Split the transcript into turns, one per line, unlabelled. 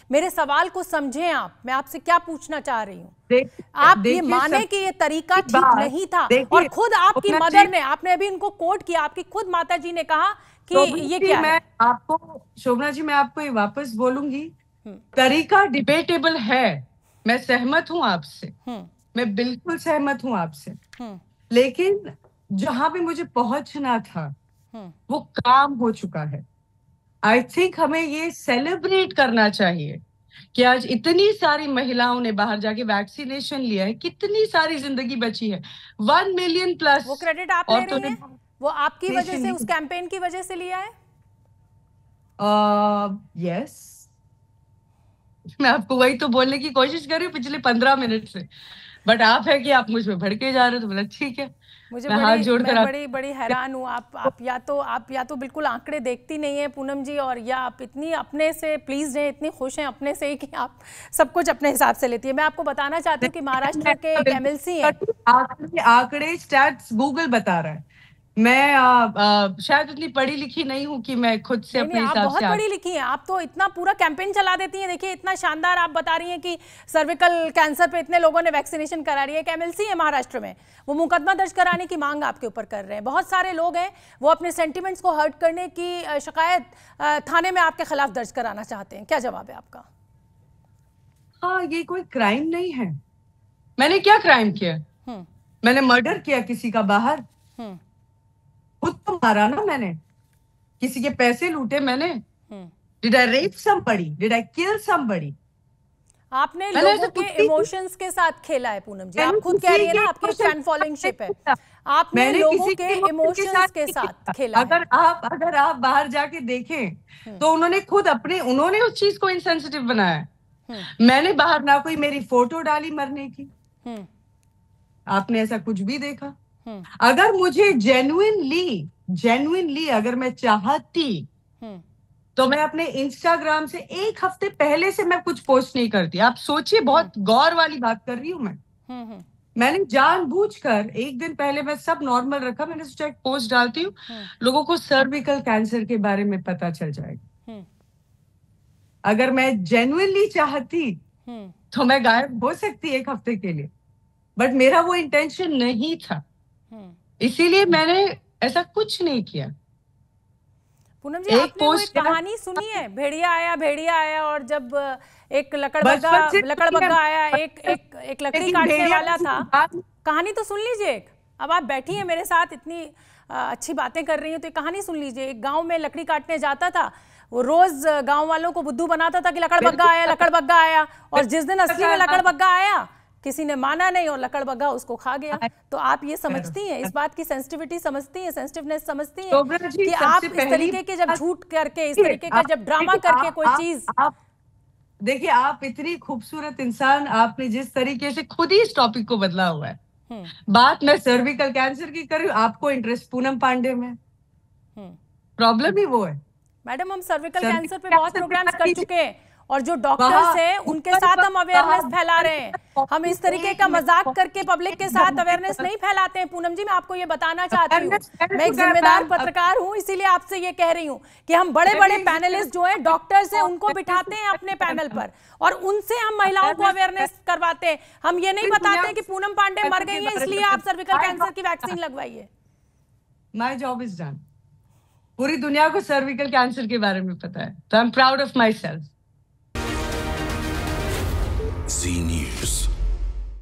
मेरे सवाल को समझें आप, मैं आपसे क्या पूछना चाह रही हूँ। आप ये माने कि ये तरीका ठीक नहीं था, और खुद आपकी मदर ने, आपने अभी इनको कोट किया, आपकी खुद माता जी ने कहा कि ये क्या है।
शोभना जी, मैं आपको ये वापस बोलूंगी, तरीका डिबेटेबल है, मैं सहमत हूं आपसे, मैं बिल्कुल सहमत हूं आपसे, लेकिन जहां भी मुझे पहुंचना था वो काम हो चुका है। आई थिंक हमें ये सेलिब्रेट करना चाहिए कि आज इतनी सारी महिलाओं ने बाहर जाके वैक्सीनेशन लिया है, कितनी सारी जिंदगी बची है, 1 मिलियन प्लस।
वो क्रेडिट आप ले रही हैं? वो आपकी वजह से, उस कैंपेन की वजह से लिया है?
यस, मैं आपको वही तो बोलने की कोशिश कर रही हूँ पिछले 15 मिनट से, बट आप है कि आप मुझ पे भड़के जा रहे हो, तो बोला ठीक है।
मुझे मैं बड़ी हैरान हूँ। आप या तो बिल्कुल आंकड़े देखती नहीं है पूनम जी, और या आप इतनी अपने से प्लीज हैं, इतनी खुश हैं अपने से कि आप सब कुछ अपने हिसाब से लेती है। मैं आपको बताना चाहती हूँ कि महाराष्ट्र के एक एमएलसी हैं,
आंकड़े स्टैट्स गूगल बता रहा है, मैं शायद उतनी पढ़ी लिखी नहीं हूँ कि मैं खुद से अपने हिसाब से।
आप बहुत पढ़ी लिखी हैं, आप तो इतना पूरा कैंपेन चला देती हैं। देखिए इतना शानदार आप बता रही हैं कि सर्विकल कैंसर पे इतने लोगों ने वैक्सीनेशन करा रही है। एक एमएलसी है महाराष्ट्र में, वो मुकदमा दर्ज कराने की मांग आपके ऊपर कर रहे हैं। बहुत सारे लोग हैं वो अपने सेंटिमेंट्स को हर्ट करने की शिकायत थाने में आपके खिलाफ दर्ज कराना चाहते हैं। क्या जवाब है आपका?
हाँ, ये कोई क्राइम नहीं है। मैंने क्या क्राइम किया? मैंने मर्डर किया किसी का बाहर? खुद तो मारा ना मैंने, किसी के पैसे लूटे मैंने। Did I rape somebody? Did I kill somebody?
आपने लोगों के इमोशंस के साथ खेला है पूनम जी, आप खुद कह रही है ना, आपकी फैन फॉलोइंगशिप है। आपने लोगों के इमोशंस के साथ खेला है।
अगर आप बाहर जाके देखें तो उन्होंने उस चीज को इनसेंसिटिव बनाया। मैंने बाहर ना कोई मेरी फोटो डाली मरने की, आपने ऐसा कुछ भी देखा? अगर मुझे जेन्युइनली अगर मैं चाहती तो मैं अपने इंस्टाग्राम से एक हफ्ते पहले से मैं कुछ पोस्ट नहीं करती। आप सोचिए, बहुत गौर वाली बात कर रही हूं मैं। मैंने जानबूझकर एक दिन पहले मैं सब नॉर्मल रखा, मैंने सोचा एक पोस्ट डालती हूँ, लोगों को सर्विकल कैंसर के बारे में पता चल जाएगा। अगर मैं जेन्युइनली चाहती तो मैं गायब हो सकती एक हफ्ते के लिए, बट मेरा वो इंटेंशन नहीं था, इसीलिए मैंने ऐसा कुछ नहीं किया।
पूनम जी, आपने वो एक कहानी सुनी है, भेड़िया आया, और जब एक लकड़बग्गा आया, एक लकड़ी काटने वाला था। कहानी तो सुन लीजिए। अब आप बैठी हैं मेरे साथ, इतनी अच्छी बातें कर रही हैं, तो एक कहानी सुन लीजिए। एक गांव में लकड़ी काटने जाता था, वो रोज गांव वालों को बुद्धू बनाता था कि लकड़बग्गा आया, और जिस दिन असली में लकड़बग्गा आया किसी ने माना नहीं और लकड़बग्गा उसको खा गया। तो आप ये समझती हैं, इस बात की सेंसिटिविटी समझती हैं, सेंसिटिवनेस समझती हैं कि आप इस तरीके के जब झूठ करके, इस तरीके का जब ड्रामा करके कोई चीज।
देखिए, आप इतनी खूबसूरत इंसान, आपने जिस तरीके से खुद ही इस टॉपिक को बदला हुआ है। बात मैं सर्विकल कैंसर की कर रही हूँ, आपको इंटरेस्ट पूनम पांडे में। प्रॉब्लम ही वो है।
मैडम, हम सर्विकल कैंसर पे बहुत प्रोग्राम्स कर चुके हैं, और जो डॉक्टर्स हैं उनके साथ हम अवेयरनेस फैला रहे हैं। हम इस तरीके का मजाक करके पब्लिक के साथ अवेयरनेस नहीं फैलाते हैं। पूनम जी, मैं आपको ये बताना चाहती हूँ, मैं एक जिम्मेदार पत्रकार हूँ, इसीलिए आपसे ये कह रही हूँ कि हम बड़े बड़े पैनलिस्ट जो हैं, डॉक्टर्स हैं, उनको बिठाते हैं अपने पैनल पर, और उनसे हम महिलाओं को अवेयरनेस करवाते हैं। हम ये नहीं बताते कि पूनम पांडे मर गई है इसलिए आप सर्विकल कैंसर की वैक्सीन लगवाइए।
My job is done. पूरी दुनिया को सर्विकल कैंसर के बारे में पता है, तो I am proud of my self.
Z News.